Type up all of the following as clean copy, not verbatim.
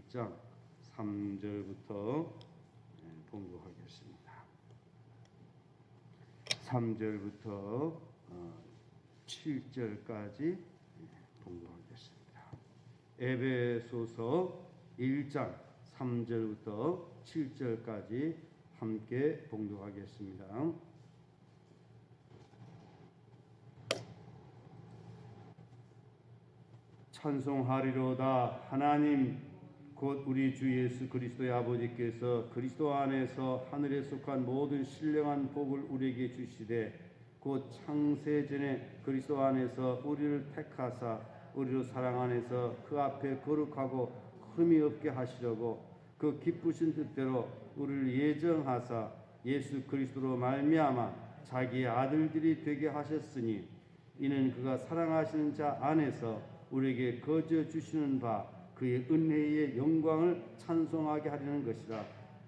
1장 3절부터 봉독하겠습니다. 3절부터 7절까지 봉독하겠습니다. 에베소서 1장 3절부터 7절까지 함께 봉독하겠습니다. 찬송하리로다. 하나님 곧 우리 주 예수 그리스도의 아버지께서 그리스도 안에서 하늘에 속한 모든 신령한 복을 우리에게 주시되 곧 창세전에 그리스도 안에서 우리를 택하사 우리로 사랑 안에서 그 앞에 거룩하고 흠이 없게 하시려고 그 기쁘신 뜻대로 우리를 예정하사 예수 그리스도로 말미암아 자기의 아들들이 되게 하셨으니 이는 그가 사랑하시는 자 안에서 우리에게 거저 주시는 바 그의 은혜의 영광을 찬송하게 하려는 것이라.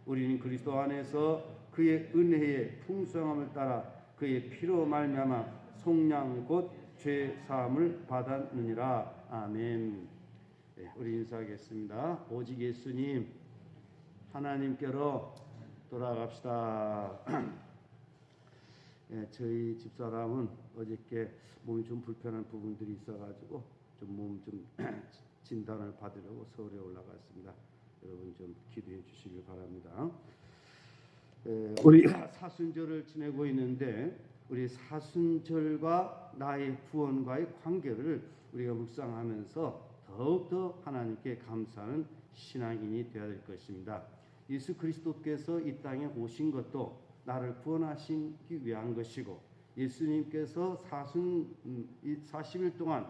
우리는 그리스도 안에서 그의 은혜의 풍성함을 따라 그의 피로 말미암아 속량 곧 죄 사함을 받았느니라. 아멘. 네, 우리 인사하겠습니다. 오직 예수님, 하나님께로 돌아갑시다. 네, 저희 집사람은 어저께 몸이 좀 불편한 부분들이 있어가지고 몸 좀 진단을 받으려고 서울에 올라갔습니다. 여러분 좀 기도해 주시길 바랍니다. 우리 사순절을 지내고 있는데 우리 사순절과 나의 구원과의 관계를 우리가 묵상하면서 더욱더 하나님께 감사하는 신앙인이 되어야 될 것입니다. 예수 그리스도께서 이 땅에 오신 것도 나를 구원하시기 위한 것이고 예수님께서 40일 동안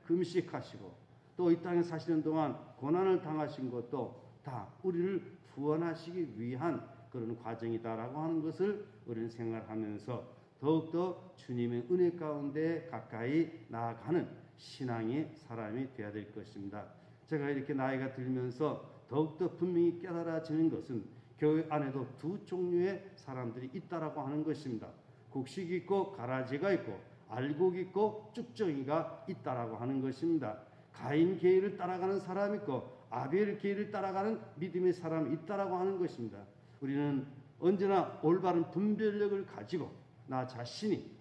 금식하시고 또 이 땅에 사시는 동안 고난을 당하신 것도 다 우리를 구원하시기 위한 그런 과정이다라고 하는 것을 우리는 생각하면서 더욱더 주님의 은혜 가운데 가까이 나아가는 신앙의 사람이 되어야 될 것입니다. 제가 이렇게 나이가 들면서 더욱더 분명히 깨달아지는 것은 교회 안에도 두 종류의 사람들이 있다라고 하는 것입니다. 곡식이 있고 가라지가 있고 알곡이 있고 쭉정이가 있다라고 하는 것입니다. 가인 계율을 따라가는 사람이 있고 아벨 계율을 따라가는 믿음의 사람이 있다라고 하는 것입니다. 우리는 언제나 올바른 분별력을 가지고 나 자신이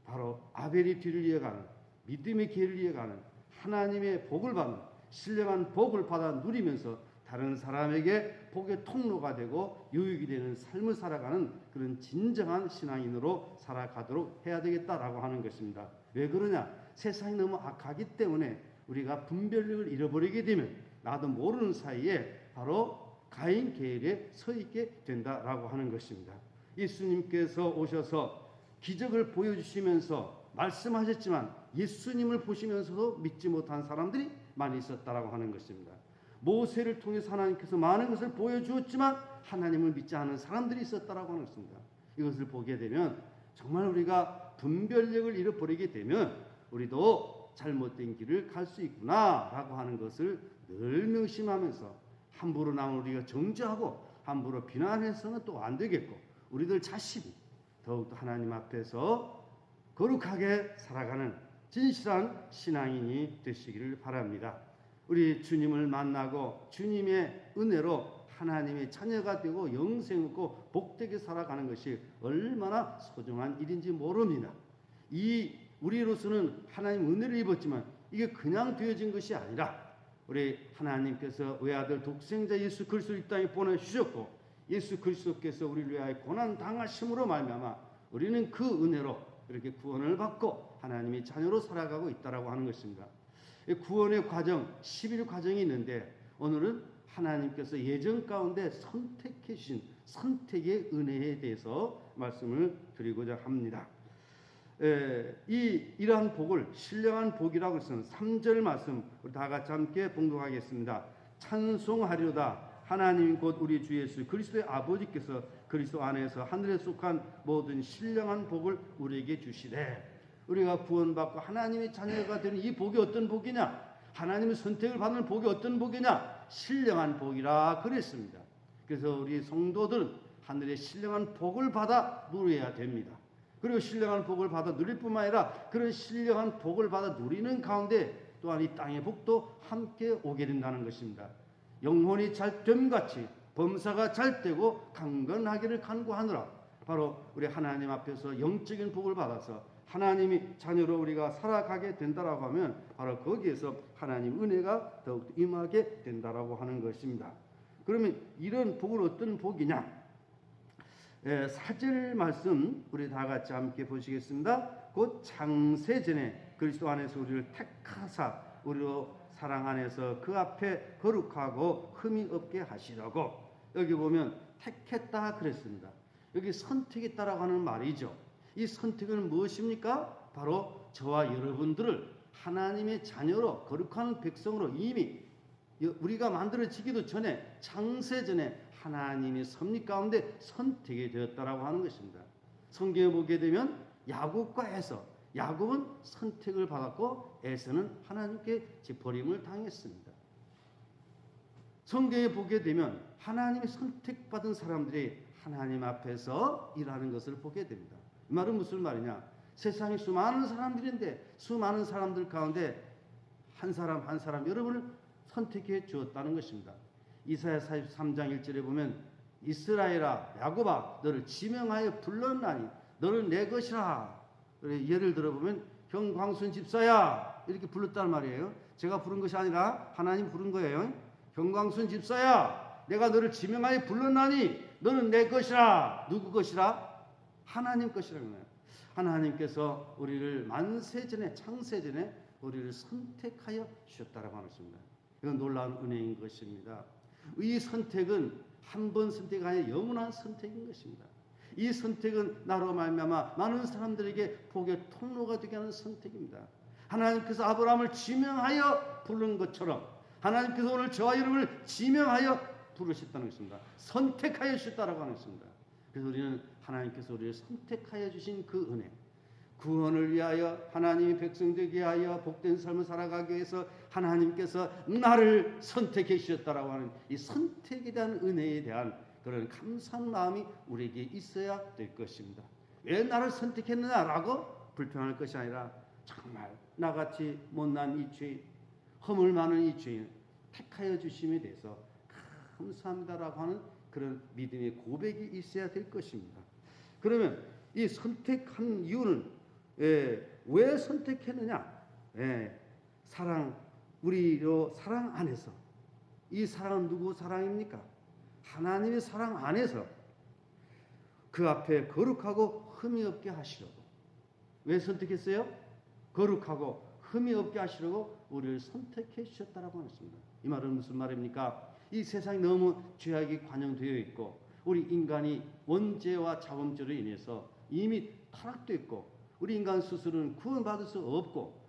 바로 아벨의 뒤를 이어가는 믿음의 계율을 이어가는 하나님의 복을 받는 신령한 복을 받아 누리면서 다른 사람에게 복의 통로가 되고 유익이 되는 삶을 살아가는 그런 진정한 신앙인으로 살아가도록 해야 되겠다라고 하는 것입니다. 왜 그러냐? 세상이 너무 악하기 때문에 우리가 분별력을 잃어버리게 되면 나도 모르는 사이에 바로 가인 계율에 서 있게 된다라고 하는 것입니다. 예수님께서 오셔서 기적을 보여주시면서 말씀하셨지만 예수님을 보시면서도 믿지 못한 사람들이 많이 있었다라고 하는 것입니다. 모세를 통해서 하나님께서 많은 것을 보여주었지만 하나님을 믿지 않은 사람들이 있었다라고 하는 것입니다. 이것을 보게 되면 정말 우리가 분별력을 잃어버리게 되면 우리도 잘못된 길을 갈 수 있구나라고 하는 것을 늘 명심하면서 함부로 남을 우리가 정죄하고 함부로 비난해서는 또 안 되겠고 우리들 자신이 더욱더 하나님 앞에서 거룩하게 살아가는 진실한 신앙인이 되시기를 바랍니다. 우리 주님을 만나고 주님의 은혜로 하나님의 자녀가 되고 영생 얻고 복되게 살아가는 것이 얼마나 소중한 일인지 모릅니다. 우리로서는 하나님 은혜를 입었지만 이게 그냥 되어진 것이 아니라 우리 하나님께서 외아들 독생자 예수 그리스도를 이 땅에 보내주셨고 예수 그리스도께서 우리를 위하여 고난 당하심으로 말미암아 우리는 그 은혜로 이렇게 구원을 받고 하나님의 자녀로 살아가고 있다라고 하는 것입니다. 구원의 과정, 11 과정이 있는데 오늘은 하나님께서 예정 가운데 선택해 주신 선택의 은혜에 대해서 말씀을 드리고자 합니다. 이러한 복을 신령한 복이라고 해서 3절 말씀 우리 다 같이 함께 봉독하겠습니다. 찬송하리로다. 하나님 곧 우리 주 예수 그리스도의 아버지께서 그리스도 안에서 하늘에 속한 모든 신령한 복을 우리에게 주시되 우리가 구원받고 하나님의 자녀가 되는 이 복이 어떤 복이냐? 하나님의 선택을 받는 복이 어떤 복이냐? 신령한 복이라 그랬습니다. 그래서 우리 성도들은 하늘의 신령한 복을 받아 누려야 됩니다. 그리고 신령한 복을 받아 누릴 뿐만 아니라 그런 신령한 복을 받아 누리는 가운데 또한 이 땅의 복도 함께 오게 된다는 것입니다. 영혼이 잘됨 같이 범사가 잘되고 강건하기를 간구하느라 바로 우리 하나님 앞에서 영적인 복을 받아서 하나님이 자녀로 우리가 살아가게 된다라고 하면 바로 거기에서 하나님 은혜가 더욱 임하게 된다라고 하는 것입니다. 그러면 이런 복은 어떤 복이냐? 4절 말씀 우리 다 같이 함께 보시겠습니다. 곧 창세전에 그리스도 안에서 우리를 택하사 우리로 사랑 안에서 그 앞에 거룩하고 흠이 없게 하시려고. 여기 보면 택했다 그랬습니다. 여기 선택했다라고 하는 말이죠. 이 선택은 무엇입니까? 바로 저와 여러분들을 하나님의 자녀로 거룩한 백성으로 이미 우리가 만들어지기도 전에 창세전에 하나님의 섭리 가운데 선택이 되었다라고 하는 것입니다. 성경에 보게 되면 야곱과 에서, 야곱은 선택을 받았고 에서는 하나님께 버림을 당했습니다. 성경에 보게 되면 하나님의 선택받은 사람들이 하나님 앞에서 일하는 것을 보게 됩니다. 이 말은 무슨 말이냐? 세상에 수많은 사람들인데 수많은 사람들 가운데 한 사람 한 사람 여러분을 선택해 주었다는 것입니다. 이사야 43장 1절에 보면 이스라엘아 야곱아 너를 지명하여 불렀나니 너는 내 것이라. 예를 들어보면 경광순 집사야 이렇게 불렀단 말이에요. 제가 부른 것이 아니라 하나님 부른 거예요. 경광순 집사야 내가 너를 지명하여 불렀나니 너는 내 것이라. 누구 것이라? 하나님 것이라는 거예요. 하나님께서 우리를 만세전에 창세전에 우리를 선택하여 주셨다라고 하는 것입니다. 이건 놀라운 은혜인 것입니다. 이 선택은 한 번 선택이 아니라 영원한 선택인 것입니다. 이 선택은 나로 말미암아 많은 사람들에게 복의 통로가 되게 하는 선택입니다. 하나님께서 아브라함을 지명하여 부른 것처럼 하나님께서 오늘 저와 여러분을 지명하여 부르셨다는 것입니다. 선택하여 주셨다라고 하는 것입니다. 그래서 우리는 하나님께서 우리를 선택하여 주신 그 은혜, 구원을 위하여 하나님의 백성 되게 하여 복된 삶을 살아가기 위해서 하나님께서 나를 선택해 주셨다라고 하는 이 선택에 대한 은혜에 대한 그런 감사한 마음이 우리에게 있어야 될 것입니다. 왜 나를 선택했느냐라고 불평할 것이 아니라 정말 나같이 못난 이 죄인, 허물 많은 이 죄인 택하여 주심에 대해서 감사합니다라고 하는 그런 믿음의 고백이 있어야 될 것입니다. 그러면 이 선택한 이유는 왜 선택했느냐? 우리로 사랑 안에서. 이 사랑은 누구 사랑입니까? 하나님의 사랑 안에서 그 앞에 거룩하고 흠이 없게 하시려고. 왜 선택했어요? 거룩하고 흠이 없게 하시려고 우리를 선택해 주셨다라고 하셨습니다. 이 말은 무슨 말입니까? 이 세상이 너무 죄악이 관영되어 있고 우리 인간이 원죄와 자범죄로 인해서 이미 타락되어 있고 우리 인간 스스로는 구원받을 수 없고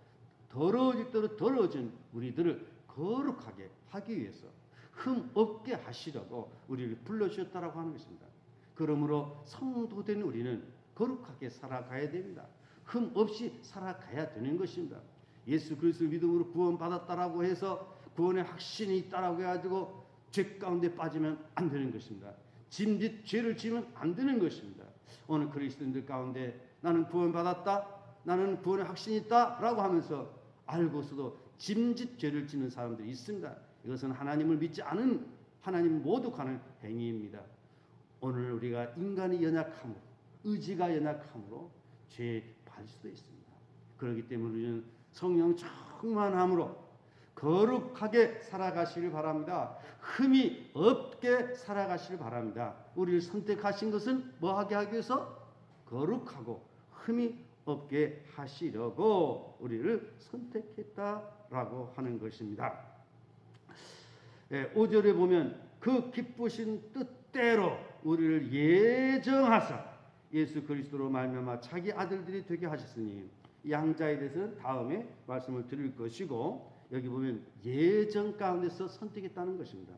더러워질 더러워진 우리들을 거룩하게 하기 위해서 흠 없게 하시려고 우리를 불러주셨다라고 하는 것입니다. 그러므로 성도된 우리는 거룩하게 살아가야 됩니다. 흠 없이 살아가야 되는 것입니다. 예수 그리스도 믿음으로 구원받았다라고 해서 구원의 확신이 있다라고 해가지고 죄 가운데 빠지면 안 되는 것입니다. 죄를 지으면 안 되는 것입니다. 오늘 그리스도인들 가운데 나는 구원받았다, 나는 구원의 확신이 있다라고 하면서 알고서도 짐짓 죄를 짓는 사람들이 있습니다. 이것은 하나님을 믿지 않은 하나님 모독하는 행위입니다. 오늘 우리가 인간이 연약함으로 의지가 연약함으로 죄에 빠질 수도 있습니다. 그렇기 때문에 우리는 성령 충만함으로 거룩하게 살아가시길 바랍니다. 흠이 없게 살아가시길 바랍니다. 우리를 선택하신 것은 뭐하게 하기 위해서? 거룩하고 흠이 없게 하시려고 우리를 선택했다라고 하는 것입니다. 5절에 보면 그 기쁘신 뜻대로 우리를 예정하사 예수 그리스도로 말미암아 자기 아들들이 되게 하셨으니 양자에 대해서는 다음에 말씀을 드릴 것이고 여기 보면 예정 가운데서 선택했다는 것입니다.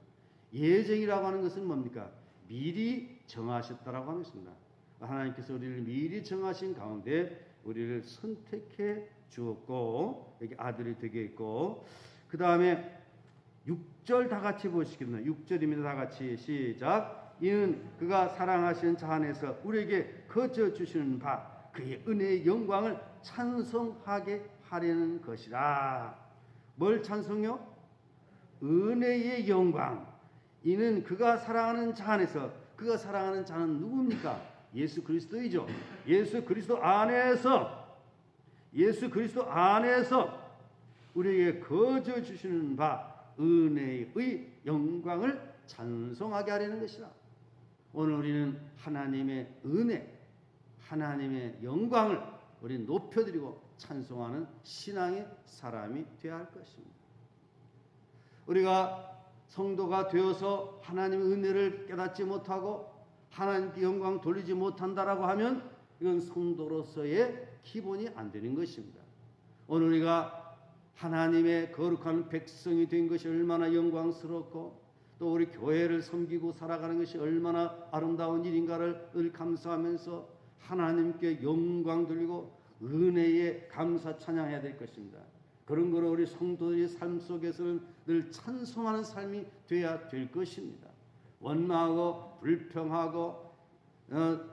예정이라고 하는 것은 뭡니까? 미리 정하셨다라고 하는 것입니다. 하나님께서 우리를 미리 정하신 가운데 우리를 선택해 주었고 여기 아들이 되게 있고 그 다음에 6절 다 같이 보시겠나요? 6절입니다. 다 같이 시작. 이는 그가 사랑하시는 자 안에서 우리에게 거저 주시는 바 그의 은혜의 영광을 찬송하게 하려는 것이라. 뭘 찬송요? 은혜의 영광. 이는 그가 사랑하는 자 안에서, 그가 사랑하는 자는 누굽니까? 예수 그리스도이죠. 예수 그리스도 안에서 우리에게 거저 주시는 바 은혜의 영광을 찬송하게 하려는 것이다. 오늘 우리는 하나님의 은혜, 하나님의 영광을 우리 높여드리고 찬송하는 신앙의 사람이 되어야 할 것입니다. 우리가 성도가 되어서 하나님의 은혜를 깨닫지 못하고 하나님께 영광 돌리지 못한다라고 하면 이건 성도로서의 기본이 안 되는 것입니다. 오늘 우리가 하나님의 거룩한 백성이 된 것이 얼마나 영광스럽고 또 우리 교회를 섬기고 살아가는 것이 얼마나 아름다운 일인가를 늘 감사하면서 하나님께 영광 돌리고 은혜에 감사 찬양해야 될 것입니다. 그런 거로 우리 성도의 삶 속에서는 늘 찬송하는 삶이 되어야 될 것입니다. 원망하고 불평하고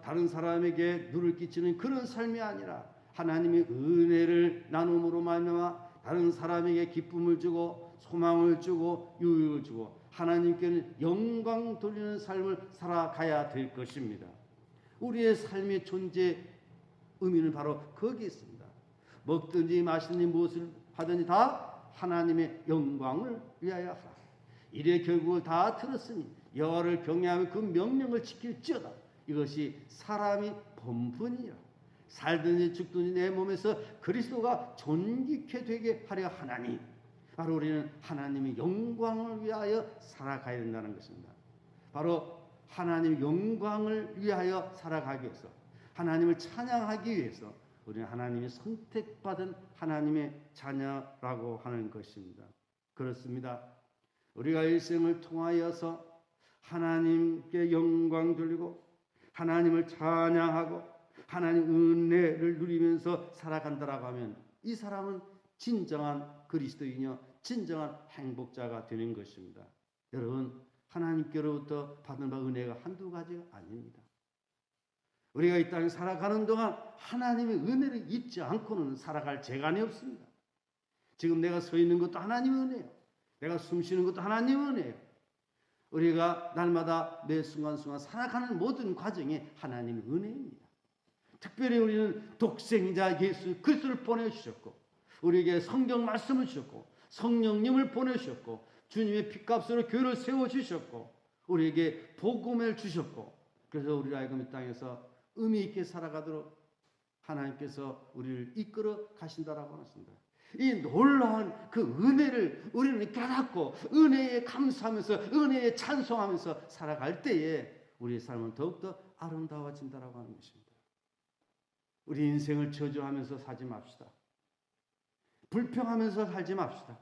다른 사람에게 누를 끼치는 그런 삶이 아니라 하나님의 은혜를 나눔으로 말미암아 다른 사람에게 기쁨을 주고 소망을 주고 유익을 주고 하나님께는 영광 돌리는 삶을 살아가야 될 것입니다. 우리의 삶의 존재 의미는 바로 거기에 있습니다. 먹든지 마시든지 무엇을 하든지 다 하나님의 영광을 위하여 하라. 이래 결국을 다 들었으니 여호와를 경외하며 그 명령을 지킬지어다. 이것이 사람이 본분이라. 살든지 죽든지 내 몸에서 그리스도가 존귀케 되게 하려 하나니, 바로 우리는 하나님의 영광을 위하여 살아가야 된다는 것입니다. 바로 하나님의 영광을 위하여 살아가기 위해서, 하나님을 찬양하기 위해서 우리는 하나님이 선택받은 하나님의 자녀라고 하는 것입니다. 그렇습니다. 우리가 일생을 통하여서 하나님께 영광 돌리고 하나님을 찬양하고 하나님 은혜를 누리면서 살아간다라고 하면 이 사람은 진정한 그리스도인이요 진정한 행복자가 되는 것입니다. 여러분, 하나님께로부터 받은 바 은혜가 한두 가지가 아닙니다. 우리가 이 땅에 살아가는 동안 하나님의 은혜를 잊지 않고는 살아갈 재간이 없습니다. 지금 내가 서 있는 것도 하나님의 은혜예요. 내가 숨 쉬는 것도 하나님의 은혜예요. 우리가 날마다 매 순간순간 살아가는 모든 과정이 하나님의 은혜입니다. 특별히 우리는 독생자 예수 그리스도를 보내주셨고 우리에게 성경 말씀을 주셨고 성령님을 보내주셨고 주님의 피값으로 교회를 세워주셨고 우리에게 복음을 주셨고 그래서 우리를 하여금 이 땅에서 의미 있게 살아가도록 하나님께서 우리를 이끌어 가신다라고 하십니다. 이 놀라운 그 은혜를 우리는 깨닫고 은혜에 감사하면서 은혜에 찬송하면서 살아갈 때에 우리의 삶은 더욱더 아름다워진다라고 하는 것입니다. 우리 인생을 저주하면서 살지 맙시다. 불평하면서 살지 맙시다.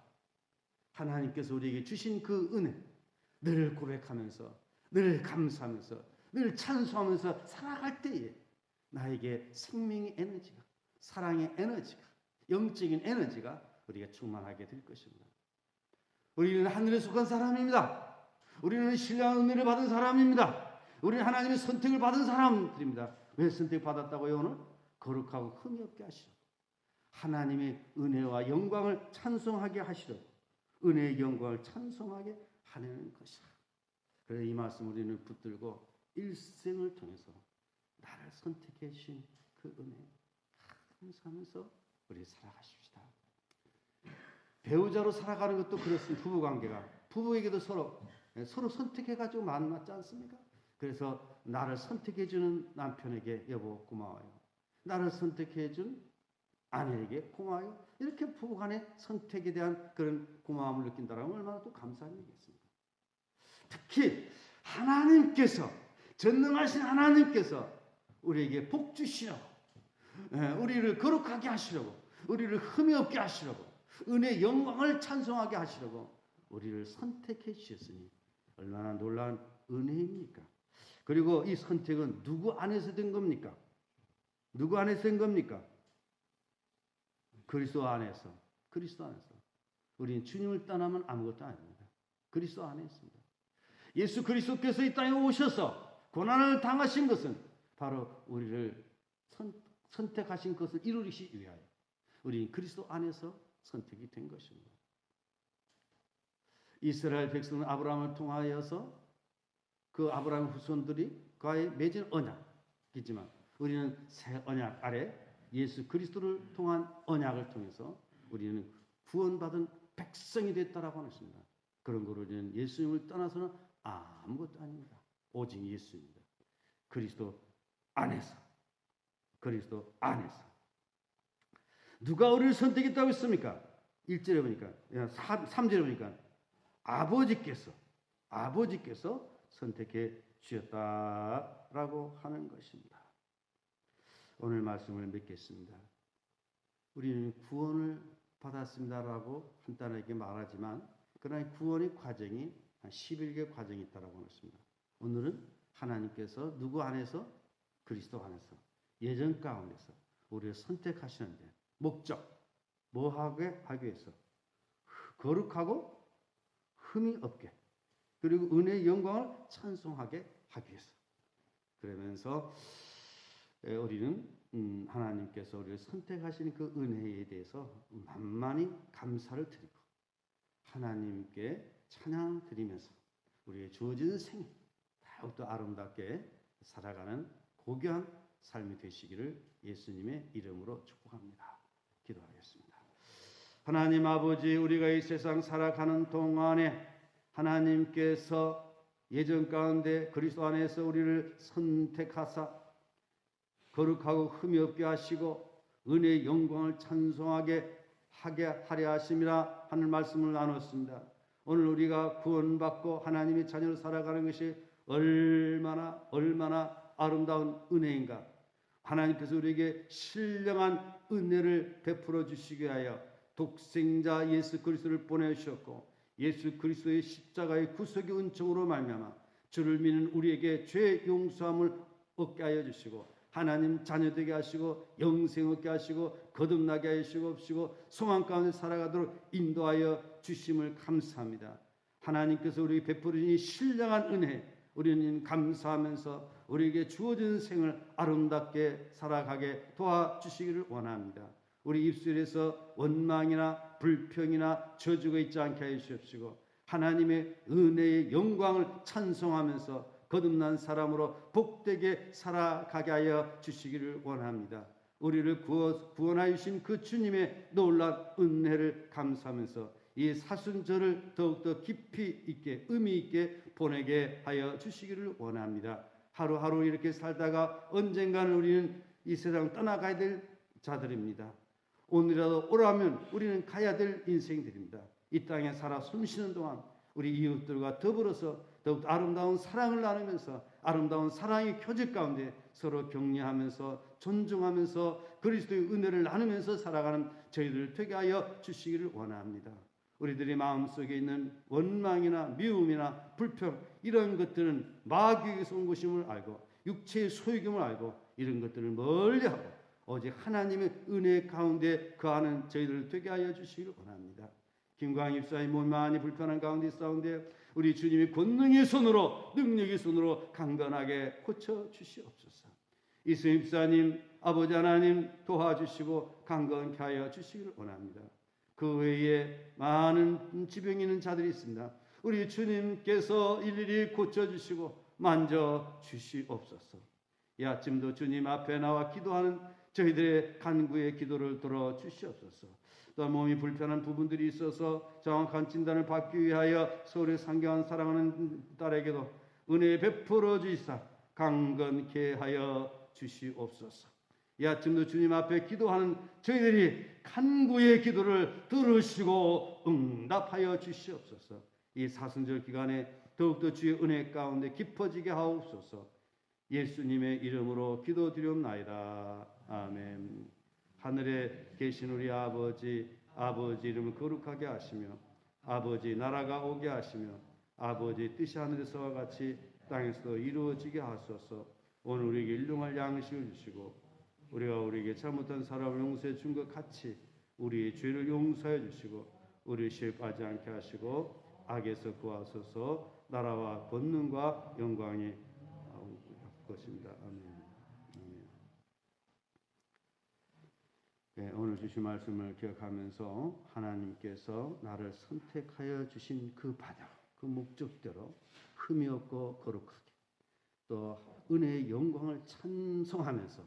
하나님께서 우리에게 주신 그 은혜 늘 고백하면서 늘 감사하면서 늘 찬송하면서 살아갈 때에 나에게 생명의 에너지가 사랑의 에너지가 영적인 에너지가 우리가 충만하게 될 것입니다. 우리는 하늘에 속한 사람입니다. 우리는 신령한 은혜를 받은 사람입니다. 우리는 하나님의 선택을 받은 사람들입니다. 왜 선택받았다고요? 오늘 거룩하고 흠이 없게 하시려고 하나님의 은혜와 영광을 찬송하게 하시려고 은혜의 영광을 찬송하게 하는 것이다. 그래서 이 말씀 우리는 붙들고 일생을 통해서 나를 선택해 주신 그 은혜 감사하면서 우리 살아가십시다. 배우자로 살아가는 것도 그렇습니다. 부부관계가 부부에게도 서로 선택해가지고 만났지 않습니까? 그래서 나를 선택해주는 남편에게 여보 고마워요. 나를 선택해준 아내에게 고마워요. 이렇게 부부간의 선택에 대한 그런 고마움을 느낀다면 얼마나 또 감사한 일이겠습니까? 특히 하나님께서 전능하신 하나님께서 우리에게 복 주시려고 우리를 거룩하게 하시려고 우리를 흠이 없게 하시려고 은혜의 영광을 찬송하게 하시려고 우리를 선택해 주셨으니 얼마나 놀라운 은혜입니까? 그리고 이 선택은 누구 안에서 된 겁니까? 누구 안에서 된 겁니까? 그리스도 안에서. 그리스도 안에서. 우리는 주님을 떠나면 아무것도 아닙니다. 그리스도 안에 있습니다. 예수 그리스도께서 이 땅에 오셔서 고난을 당하신 것은 바로 우리를 선택하신 것을 이루시기 위하여 우리는 그리스도 안에서 선택이 된 것입니다. 이스라엘 백성은 아브라함을 통하여서 그 아브라함 후손들과의 맺은 언약이지만 우리는 새 언약 아래 예수 그리스도를 통한 언약을 통해서 우리는 구원받은 백성이 됐다라고 하는 것입니다. 그런 거로 우리는 예수님을 떠나서는 아무것도 아닙니다. 오직 예수입니다. 그리스도 안에서. 누가 우리를 선택했다고 했습니까? 1절에 보니까 3절에 보니까 아버지께서 선택해 주셨다라고 하는 것입니다. 오늘 말씀을 맺겠습니다. 우리는 구원을 받았습니다라고 간단하게 말하지만 그러나 구원의 과정이 한 11개의 과정이 있다라고 했습니다. 오늘은 하나님께서 누구 안에서? 그리스도 안에서 예전 가운데서 우리를 선택하시는데 목적 뭐 하게 하기 위해서 거룩하고 흠이 없게 그리고 은혜의 영광을 찬송하게 하기 위해서 그러면서 우리는 하나님께서 우리를 선택하신 그 은혜에 대해서 만만히 감사를 드리고 하나님께 찬양 드리면서 우리의 주어진 생이 더욱더 아름답게 살아가는 고귀한 삶이 되시기를 예수님의 이름으로 축복합니다. 기도하겠습니다. 하나님 아버지, 우리가 이 세상 살아가는 동안에 하나님께서 예전 가운데 그리스도 안에서 우리를 선택하사 거룩하고 흠이 없게 하시고 은혜의 영광을 찬송하게 하게 하려 하심이라 하는 말씀을 나눴습니다. 오늘 우리가 구원받고 하나님의 자녀로 살아가는 것이 얼마나 아름다운 은혜인가. 하나님께서 우리에게 신령한 은혜를 베풀어 주시기 위하여 독생자 예수 그리스도를 보내주셨고 예수 그리스도의 십자가의 구속의 은총으로 말미암아 주를 믿는 우리에게 죄 용서함을 얻게 하여 주시고 하나님 자녀 되게 하시고 영생 얻게 하시고 거듭나게 하시고 소망 가운데 살아가도록 인도하여 주심을 감사합니다. 하나님께서 우리에게 베푸신 신령한 은혜 우리는 감사하면서 우리에게 주어진 생을 아름답게 살아가게 도와주시기를 원합니다. 우리 입술에서 원망이나 불평이나 저주가 있지 않게 하여 주십시오. 하나님의 은혜의 영광을 찬송하면서 거듭난 사람으로 복되게 살아가게 하여 주시기를 원합니다. 우리를 구원하여 주신 그 주님의 놀라운 은혜를 감사하면서 이 사순절을 더욱더 깊이 있게 의미 있게 보내게 하여 주시기를 원합니다. 하루하루 이렇게 살다가 언젠가는 우리는 이 세상 떠나가야 될 자들입니다. 오늘이라도 오라면 우리는 가야 될 인생들입니다. 이 땅에 살아 숨쉬는 동안 우리 이웃들과 더불어서 더욱 아름다운 사랑을 나누면서 아름다운 사랑의 교제 가운데 서로 격려하면서 존중하면서 그리스도의 은혜를 나누면서 살아가는 저희들 되게 하여 주시기를 원합니다. 우리들의 마음속에 있는 원망이나 미움이나 불평 이런 것들은 마귀에게서 온 것임을 알고 육체의 소유임을 알고 이런 것들을 멀리하고 오직 하나님의 은혜 가운데 거하는 저희들 되게 하여 주시기를 원합니다. 김광희 집사의 몸이 많이 불편한 가운데 있사온데 우리 주님이 권능의 손으로 능력의 손으로 강건하게 고쳐주시옵소서. 이승희 집사님 아버지 하나님 도와주시고 강건케 하여 주시기를 원합니다. 그 외에 많은 지병이 있는 자들이 있습니다. 우리 주님께서 일일이 고쳐주시고 만져주시옵소서. 이 아침도 주님 앞에 나와 기도하는 저희들의 간구의 기도를 들어주시옵소서. 또 몸이 불편한 부분들이 있어서 정확한 진단을 받기 위하여 서울에 상경한 사랑하는 딸에게도 은혜 베풀어 주시사 강건케 하여 주시옵소서. 이 아침도 주님 앞에 기도하는 저희들이 간구의 기도를 들으시고 응답하여 주시옵소서. 이 사순절 기간에 더욱더 주의 은혜 가운데 깊어지게 하옵소서. 예수님의 이름으로 기도드리옵나이다. 아멘. 하늘에 계신 우리 아버지 이름을 거룩하게 하시며 아버지 나라가 오게 하시며 아버지 뜻이 하늘에서와 같이 땅에서도 이루어지게 하소서. 오늘 우리에게 일용할 양식을 주시고 우리가 우리에게 잘못한 사람을 용서해 준 것 같이 우리의 죄를 용서해 주시고 우리 시에 빠지지 않게 하시고 악에서 구하소서. 나라와 권능과 영광이 것입니다. 아멘. 오늘 주신 말씀을 기억하면서 하나님께서 나를 선택하여 주신 그 바다, 그 목적대로 흠이 없고 거룩하게 또 은혜의 영광을 찬송하면서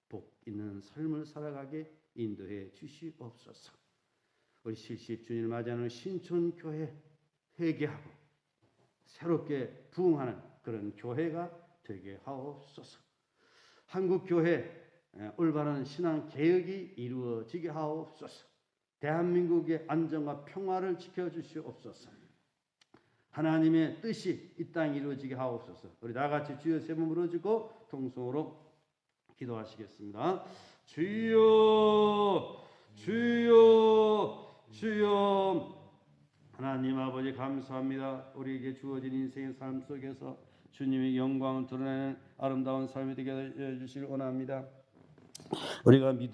복 있는 삶을 살아가게 인도해 주시옵소서. 우리 실시 주님을 맞이하는 신촌교회 회개하고 새롭게 부흥하는 그런 교회가 되게 하옵소서. 한국교회 올바른 신앙 개혁이 이루어지게 하옵소서. 대한민국의 안정과 평화를 지켜주시옵소서. 하나님의 뜻이 이 땅에 이루어지게 하옵소서. 우리 다같이 주여 세 번 부르짖고 통성으로 기도하시겠습니다. 주여 주여 주여. 하나님 아버지 감사합니다. 우리에게 주어진 인생의 삶 속에서 주님의 영광을 드러내는 아름다운 삶이 되게 해주시길 원합니다. 우리가